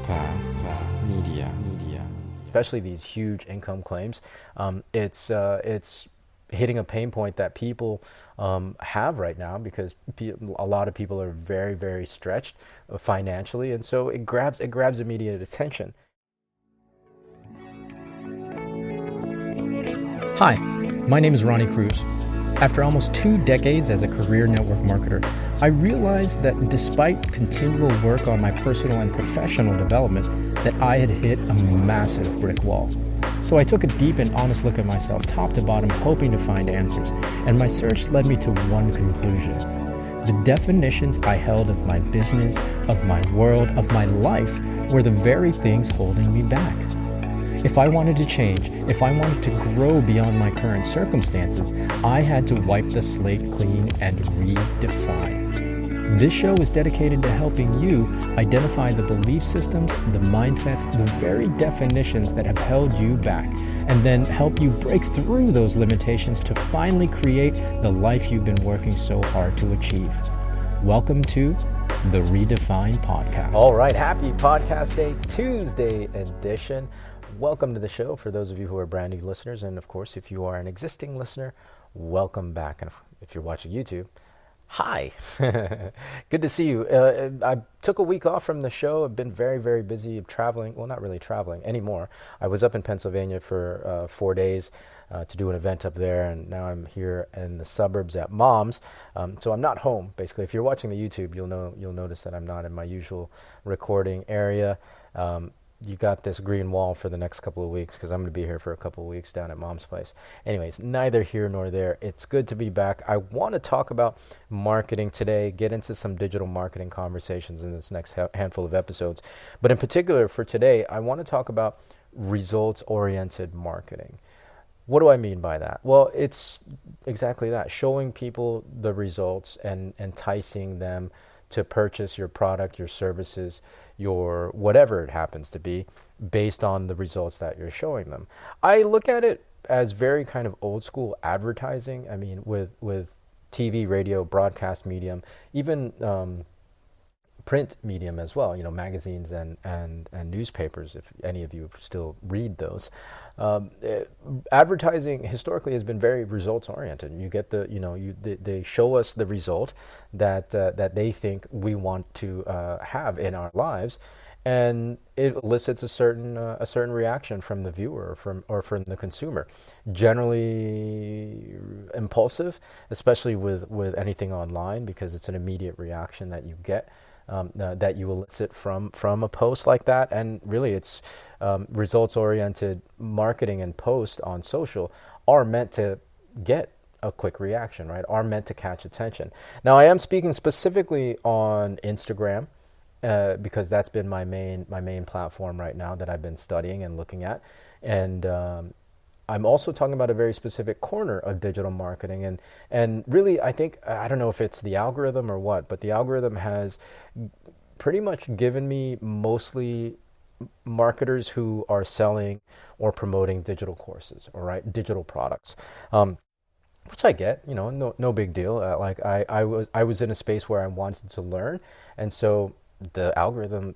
Media. Especially these huge income claims. It's hitting a pain point that people have right now because a lot of people are very, very stretched financially, and so it grabs immediate attention. Hi, my name is Ronnie Cruz. After almost 2 decades as a career network marketer, I realized that despite continual work on my personal and professional development, that I had hit a massive brick wall. So I took a deep and honest look at myself, top to bottom, hoping to find answers, and my search led me to one conclusion. The definitions I held of my business, of my world, of my life were the very things holding me back. If I wanted to change, if I wanted to grow beyond my current circumstances, I had to wipe the slate clean and redefine. This show is dedicated to helping you identify the belief systems, the mindsets, the very definitions that have held you back, and then help you break through those limitations to finally create the life you've been working so hard to achieve. Welcome to the Redefine Podcast. All right, happy Podcast Day Tuesday edition. Welcome to the show for those of you who are brand new listeners, and of course, if you are an existing listener, welcome back. And if you're watching YouTube, hi. Good to see you. I took a week off from the show. I've been very, very busy traveling. Well, not really traveling anymore. I was up in Pennsylvania for 4 days to do an event up there, and now I'm here in the suburbs at Mom's. So I'm not home. Basically, if you're watching the YouTube, you'll notice that I'm not in my usual recording area. You got this green wall for the next couple of weeks because I'm going to be here for a couple of weeks down at Mom's place. Anyways, neither here nor there. It's good to be back. I want to talk about marketing today, get into some digital marketing conversations in this next handful of episodes. But in particular for today, I want to talk about results-oriented marketing. What do I mean by that? Well, it's exactly that, showing people the results and enticing them to purchase your product, your services, your whatever it happens to be, based on the results that you're showing them. I look at it as very kind of old school advertising. I mean, with TV, radio, broadcast medium, even print medium as well, magazines and newspapers, if any of you still read those. Advertising historically has been very results oriented. You get they show us the result that they think we want to have in our lives, and it elicits a certain reaction from the viewer or from the consumer. Generally impulsive, especially with anything online, because it's an immediate reaction that you get. That you elicit from a post like that. And really it's results-oriented marketing and post on social are meant to get a quick reaction, right? Are meant to catch attention. Now, I am speaking specifically on Instagram because that's been my main platform right now that I've been studying and looking at. And I'm also talking about a very specific corner of digital marketing. And really, I don't know if it's the algorithm or what, but the algorithm has pretty much given me mostly marketers who are selling or promoting digital courses, or digital products, which I get, no big deal. I was in a space where I wanted to learn, and so the algorithm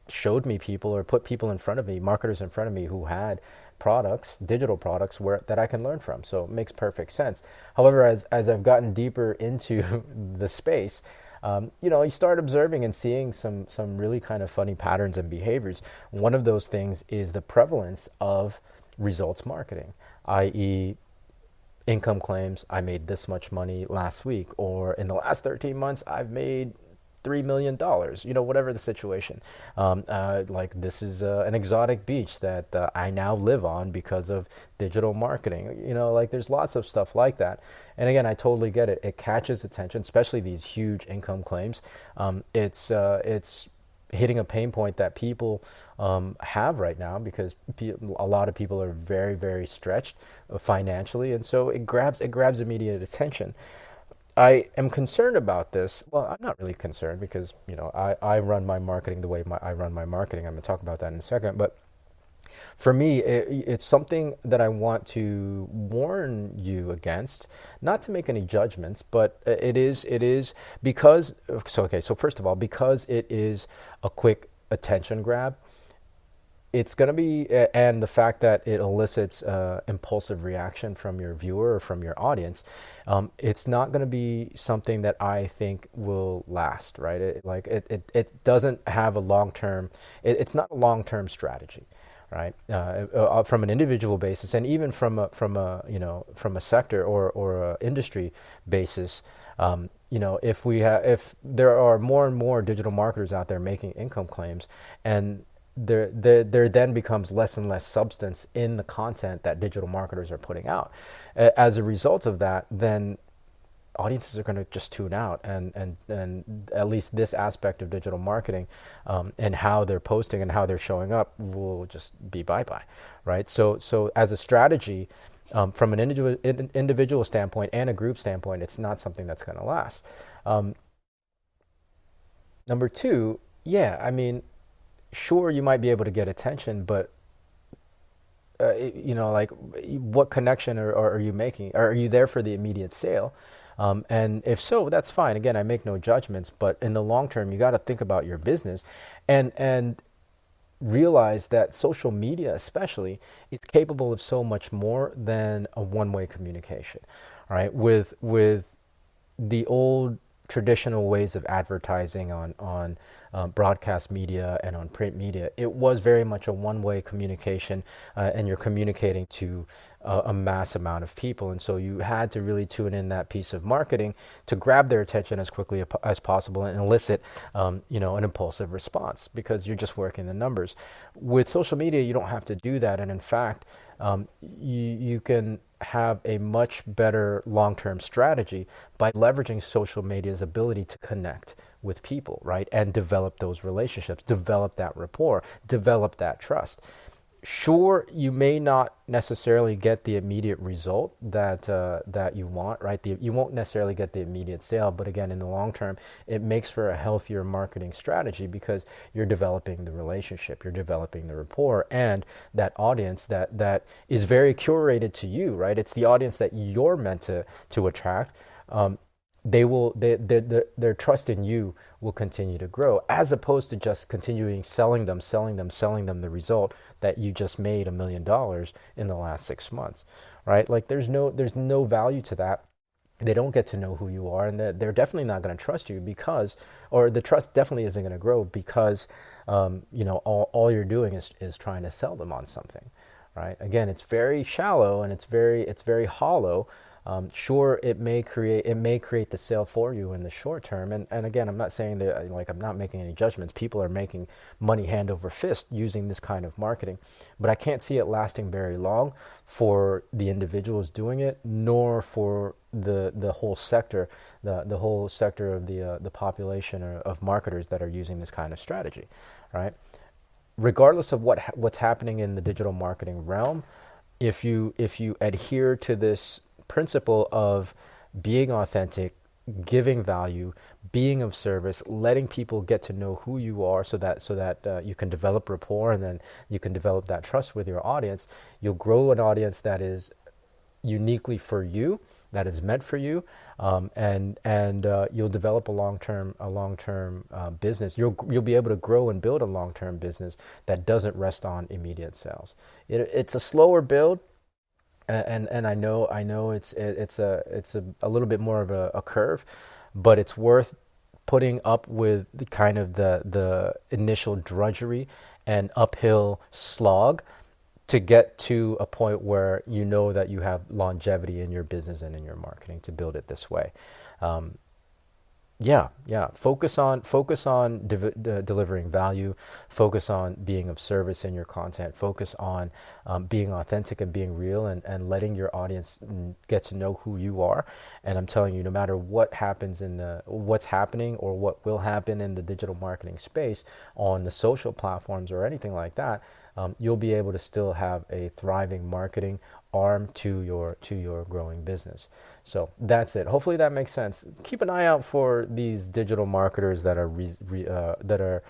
showed me people or put people in front of me, marketers in front of me who had products, digital products that I can learn from. So it makes perfect sense. However, as I've gotten deeper into the space, you start observing and seeing some really kind of funny patterns and behaviors. One of those things is the prevalence of results marketing, i.e., income claims. I made this much money last week, or in the last 13 months, I've made $3 million, whatever the situation. Like this is an exotic beach that I now live on because of digital marketing. There's lots of stuff like that. And again, I totally get it. It catches attention, especially these huge income claims. It's hitting a pain point that people have right now because a lot of people are very, very stretched financially. And so it grabs immediate attention. I am concerned about this. Well, I'm not really concerned because, I run my marketing the way I run my marketing. I'm going to talk about that in a second. But for me, it's something that I want to warn you against, not to make any judgments, but it is because, so first of all, because it is a quick attention grab, it's going to be, and the fact that it elicits impulsive reaction from your viewer or from your audience, it's not going to be something that I think will last, right? It doesn't have a long term, it's not a long term strategy, right? From an individual basis, and even from a sector or a industry basis, if there are more and more digital marketers out there making income claims, and there then becomes less and less substance in the content that digital marketers are putting out. As a result of that, then audiences are going to just tune out, and at least this aspect of digital marketing, and how they're posting and how they're showing up will just be bye-bye, right? So as a strategy, from an individual standpoint and a group standpoint, it's not something that's going to last. Number two, yeah, I mean, sure, you might be able to get attention, but like, what connection are you making? Are you there for the immediate sale? And if so, that's fine. Again, I make no judgments, but in the long term, you got to think about your business and realize that social media, especially, is capable of so much more than a one-way communication. All right, with the old traditional ways of advertising on broadcast media and on print media, it was very much a one-way communication, and you're communicating to a mass amount of people. And so you had to really tune in that piece of marketing to grab their attention as quickly as possible and elicit, an impulsive response, because you're just working the numbers. With social media, you don't have to do that. And in fact, you can have a much better long-term strategy by leveraging social media's ability to connect with people, right? And develop those relationships, develop that rapport, develop that trust. Sure, you may not necessarily get the immediate result that you want, right? You won't necessarily get the immediate sale, but again, in the long term, it makes for a healthier marketing strategy, because you're developing the relationship, you're developing the rapport, and that audience that is very curated to you, right? It's the audience that you're meant to attract. Their trust in you will continue to grow, as opposed to just continuing selling them the result that you just made $1 million in the last 6 months, right? Like, there's no value to that. They don't get to know who you are, and they're definitely not going to trust you, because, or the trust definitely isn't going to grow, because all you're doing is trying to sell them on something, right? Again, it's very shallow, and it's very hollow. Sure, it may create the sale for you in the short term, and again, I'm not saying that, like, I'm not making any judgments. People are making money hand over fist using this kind of marketing, but I can't see it lasting very long for the individuals doing it, nor for the whole sector, the whole sector of the population of marketers that are using this kind of strategy, right? Regardless of what's happening in the digital marketing realm, if you adhere to this principle of being authentic, giving value, being of service, letting people get to know who you are, so that you can develop rapport, and then you can develop that trust with your audience. You'll grow an audience that is uniquely for you, that is meant for you, and you'll develop a long-term business. You'll be able to grow and build a long-term business that doesn't rest on immediate sales. It's a slower build. And I know it's a little bit more of a curve, but it's worth putting up with the kind of the initial drudgery and uphill slog to get to a point where you know that you have longevity in your business and in your marketing to build it this way. Yeah. Focus on delivering value. Focus on being of service in your content. Focus on being authentic and being real, and letting your audience get to know who you are. And I'm telling you, no matter what happens what's happening or what will happen in the digital marketing space on the social platforms or anything like that, you'll be able to still have a thriving marketing arm to your growing business. So that's it. Hopefully that makes sense. Keep an eye out for these digital marketers that are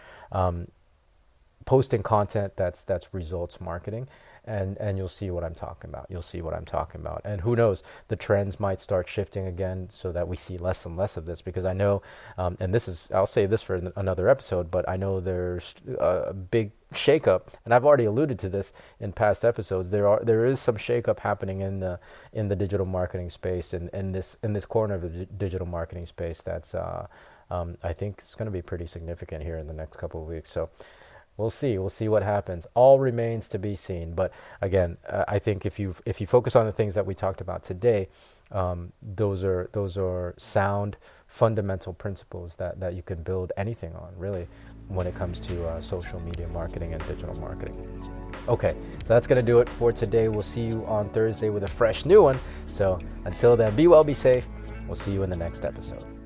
posting content that's results marketing, and you'll see what I'm talking about. You'll see what I'm talking about. And who knows, the trends might start shifting again so that we see less and less of this, because I know, and this is, I'll save this for another episode, but I know there's a big shakeup, and I've already alluded to this in past episodes. There is some shakeup happening in the digital marketing space, and in this corner of the digital marketing space that's I think it's going to be pretty significant here in the next couple of weeks. So we'll see. We'll see what happens. All remains to be seen. But again, I think if you focus on the things that we talked about today, those are sound, fundamental principles that you can build anything on, really, when it comes to social media marketing and digital marketing. Okay, so that's going to do it for today. We'll see you on Thursday with a fresh new one. So until then, be well, be safe. We'll see you in the next episode.